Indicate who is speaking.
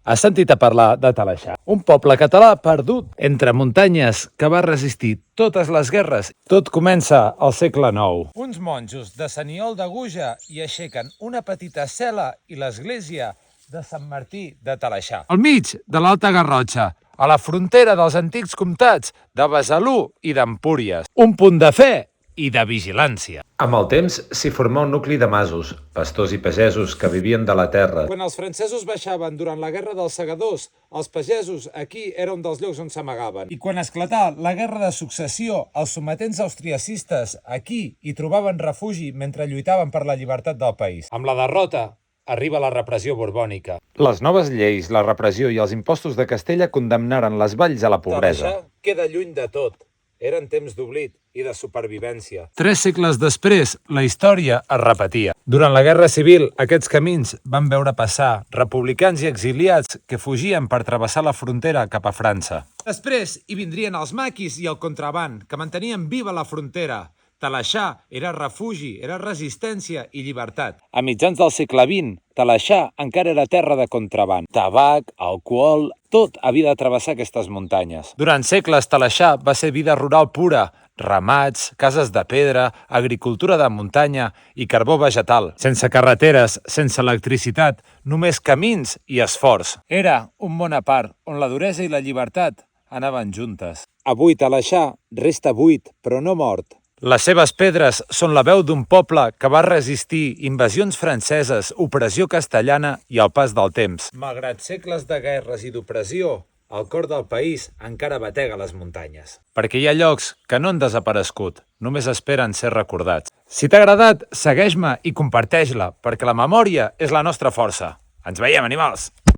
Speaker 1: Has sentit a parlar de Talaixà? Un poble català perdut entre muntanyes que va resistir totes les guerres. Tot comença al segle IX. Uns monjos de Sant Aniol de Gúger hi aixequen una petita cel·la i l'església de Sant Martí de Talaixà. Al mig de l'Alta Garrotxa, a la frontera dels antics comtats de Besalú i d'Empúries. Un punt de fe i de vigilància.
Speaker 2: Amb el temps s'hi formà un nucli de masos, pastors i pagesos que vivien de la terra.
Speaker 1: Quan els francesos baixaven durant la Guerra dels Segadors, els pagesos aquí era un dels llocs on s'amagaven. I quan esclatà la Guerra de Successió, els sometents austriacistes aquí hi trobaven refugi mentre lluitaven per la llibertat del país. Amb la derrota arriba la repressió borbònica.
Speaker 2: Les noves lleis, la repressió i els impostos de Castella condemnaren les valls a la pobresa.
Speaker 1: Talaixà queda lluny de tot. Eren temps d'oblit i de supervivència.
Speaker 3: 3 segles després, la història es repetia.
Speaker 1: Durant la Guerra Civil, aquests camins van veure passar republicans i exiliats que fugien per travessar la frontera cap a França. Després hi vindrien els maquis i el contraban, que mantenien viva la frontera. Talaixà era refugi, era resistència i llibertat. A mitjans del segle XX, Talaixà encara era terra de contraban. Tabac, alcohol, tot havia de travessar aquestes muntanyes. Durant segles, Talaixà va ser vida rural pura, ramats, cases de pedra, agricultura de muntanya i carbó vegetal. Sense carreteres, sense electricitat, només camins i esforç. Era un món a part, on la duresa i la llibertat anaven juntes. Avui Talaixà resta buit, però no mort. Les seves pedres són la veu d'un poble que va resistir invasions franceses, opressió castellana i el pas del temps. Malgrat segles de guerres i d'opressió, el cor del país encara batega les muntanyes. Perquè hi ha llocs que no han desaparegut, només esperen ser recordats. Si t'ha agradat, segueix-me i comparteix-la, perquè la memòria és la nostra força. Ens veiem, animals!